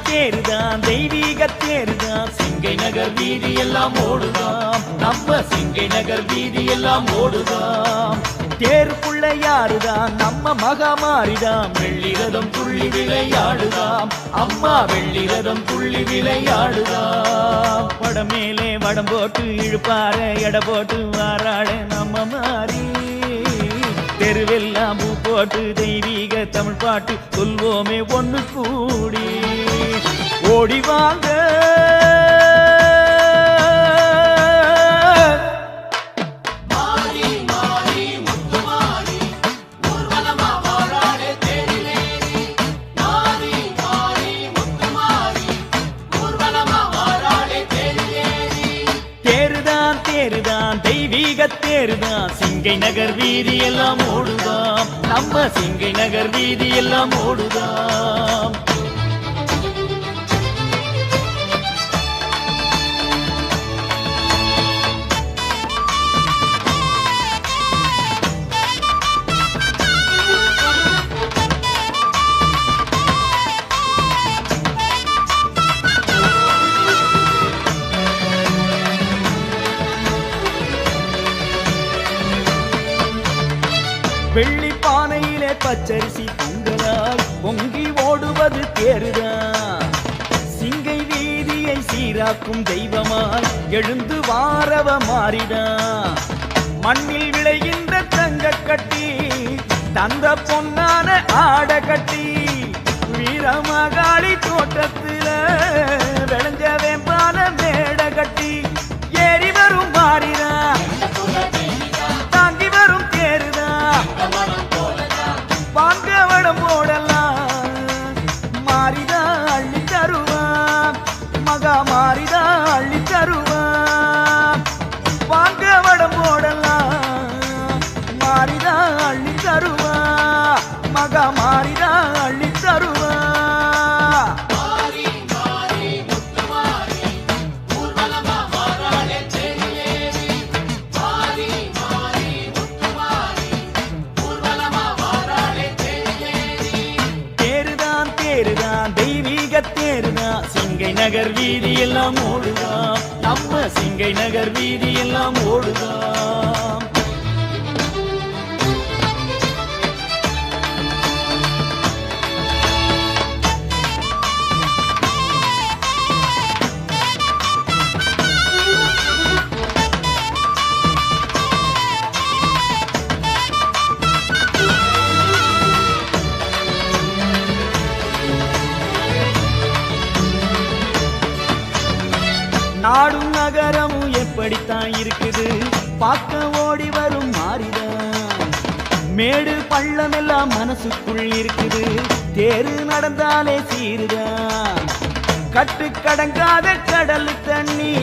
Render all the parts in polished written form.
தேருதான் தெய்வீக தேருதான் சிங்கை நகர் வீதி எல்லாம் ஓடுதாம் நம்ம சிங்கை நகர் வீதி எல்லாம் ஓடுதாம் தேருக்குள்ள யாருதான் நம்ம மகாமாரிதாம் வெள்ளிரதம் துள்ளி விளையாடுதாம் அம்மா வெள்ளிரதம் துள்ளி விளையாடுதாம் வடம் மேலே வடம் போட்டு இழுப்பார எடை போட்டு வாராட நம்ம மாறி தெருவெல்லாம் பூ போட்டு தெய்வீக தமிழ் பாட்டு சொல்வோமே ஒண்ணு கூடி ஓடி வாங்க தெய்வீக தேருதான் சிங்கை நகர் வீதி எல்லாம் ஓடுதாம் நம்ம சிங்கை நகர் வீதி எல்லாம் ஓடுதாம் வெள்ளி பானையிலே பச்சரிசி பொங்கலாய் பொங்கி ஓடுவது தேருதான் சிங்கை வீதியை சீராக்கும் தெய்வமாய் எழுந்து வாரவ மாறிதான் மண்ணில் விளைகின்ற தங்க கட்டி தந்த பொன்னான ஆட கட்டி வீரமகாளி தோட்டத்துல விளைஞ்ச வேம்பான மேட கட்டி ஏறி வரும் மாறிதான் தாங்கி வரும் தேருதான் பாங்கவடம் போடலாம் மாறிதா அள்ளி தருவான் மகா மாறிதா அள்ளி தருவான் பாங்கவடம் போடலாம் மாறிதா அள்ளி தருவான் மகா மாறிதா அள்ளி தருவான் தெய்வீக தேருதான் சிங்கை நகர் வீதி எல்லாம் ஓடுதாம் நம்ம சிங்கை நகர் வீதி எல்லாம் ஓடுதாம் நாடும் நகரமும் எப்படித்தான் இருக்குது பார்க்க ஓடி வரும் மாறிதான் மேடு பள்ளம் எல்லாம் மனசுக்குள் இருக்குது, தேரு நடந்தாலே சீருதான். கட்டு கடங்காத கடல் தண்ணி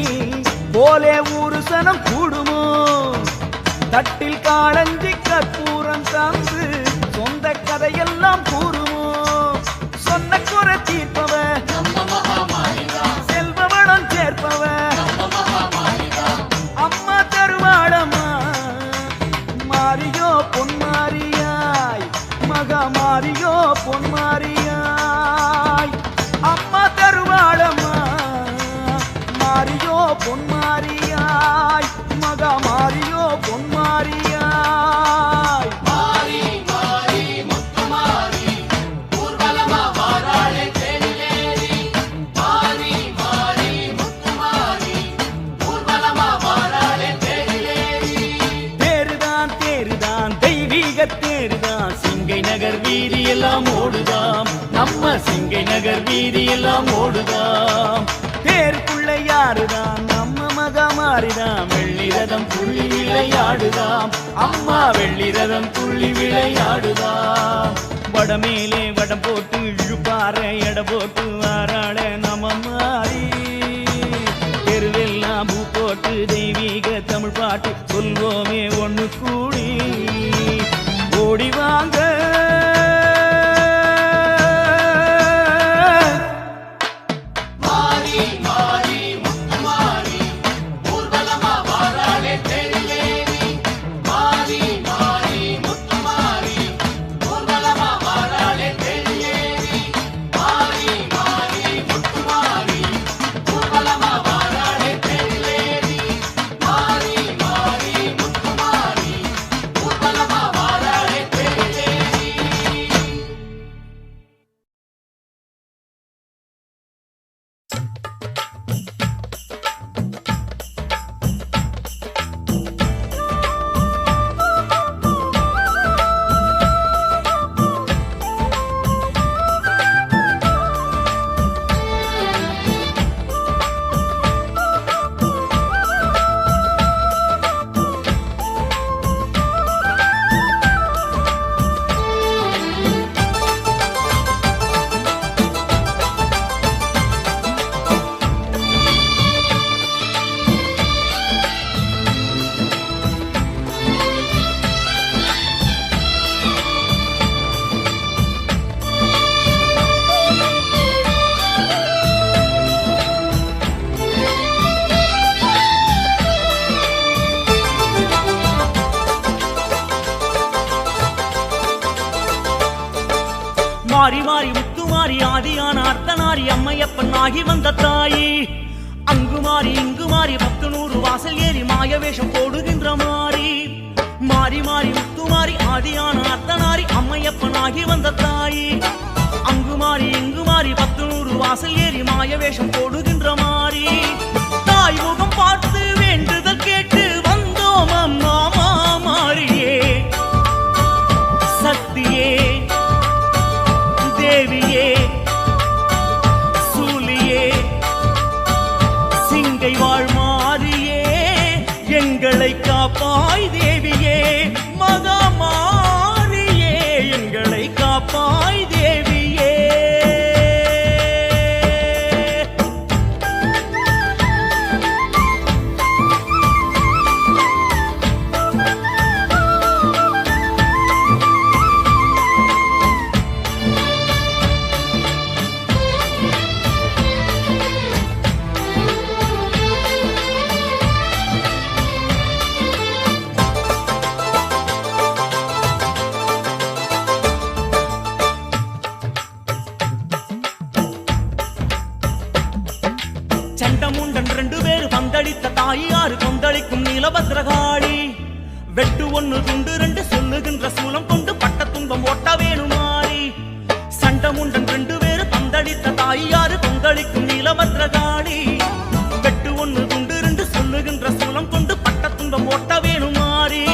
போலே ஊரு சனம் கூடுமோ, தட்டில் காளஞ்சி கற்பூரம் சார்ந்து சொந்த கதையெல்லாம் கூறுமோ. சொன்ன குறை தீர்ப்பவ செல்வவளம் சேர்ப்பவ அம்மா தருவாளம்மா, மாரியோ பொன்மாரியாய் மகா மாரியோ பொன்மாரியாய். அம்மா தருவாளம்மா, மாரியோ பொன்மாரியாய் மகா மாரியோ பொன்மாரியாய். தேருதான் சிங்கை நகர் வீதி எல்லாம் ஓடுதாம், நம்ம சிங்கை நகர் வீதி எல்லாம் ஓடுதாம். தேருக்குள்ள யாருதான் நம்ம மகா மாறிதாம், வெள்ளி ரதம் துள்ளி விளையாடுதாம், அம்மா வெள்ளி ரதம் துள்ளி விளையாடுதாம். வடமேலே வடம் போட்டு இழுப்பார எட போட்டு வாராள நம்ம மாறி, தெருவெல்லாம் பூ போட்டு தெய்வீக தமிழ் பாட்டு சொல்வோமே ஒண்ணு கூடி. ஓடி வாங்க மாரி மாரி முத்துமாரி, ஊர்வலமா வாராளே தேரிலேறி. மாரி மாரி முத்துமாரி, ஊர்வலமா வாராளே தேரிலேறி. மாரி மாரி முத்துமாரி, ஊர்வலமா வாராளே தேரிலேறி. மாரி மாரி முத்துமாரி, ஊர்வலமா வாராளே தேரிலேறி. மாறி மாறி முத்துமாரி ஆதியான அர்த்தநாரி அம்மையப்பன் ஆகி வந்த தாயி. அங்கு மாறி இங்கு மாறி 10 வாசல் ஏறி மாய வேஷம் போடுகின்ற மாறி. மாறி மாறி முத்துமாரி ஆதியான அர்த்தநாரி அம்மையப்பன் ஆகி வந்த தாயி. அங்கு மாறி இங்கு மாறி 10 வாசல் ஏறி மாய வேஷம் போடுகின்ற மாறி. தாய் முகம் பார்த்து வேண்டுதல் கேட்டு வந்தோம் அம்மா மாறியே, சக்தியே தேவியே சூலியே சிங்கை வாழ் மாறியே, எங்களை காப்பாய் தேவியே மகா மாறியே, எங்களை காப்பாய் தேவியே. சண்டமுண்டன் 2 பேரு பந்தளித்த தாயாறு கொந்தளிக்கும் நீலபத்ரகாளி. வெட்டு 1 துண்டு 2 சொல்லுகின்ற சூலம் கொண்டு பட்ட துன்பம் ஓட்ட வேணுமாறி. சண்டமுண்டன் 2 பேரு பந்தளித்த தாயாறு கொந்தளிக்கும் நீலபத்ரகாளி. வெட்டு 1 துண்டு 2 சொல்லுகின்ற சூலம் கொண்டு பட்ட துன்பம் ஓட்ட வேணுமாறி.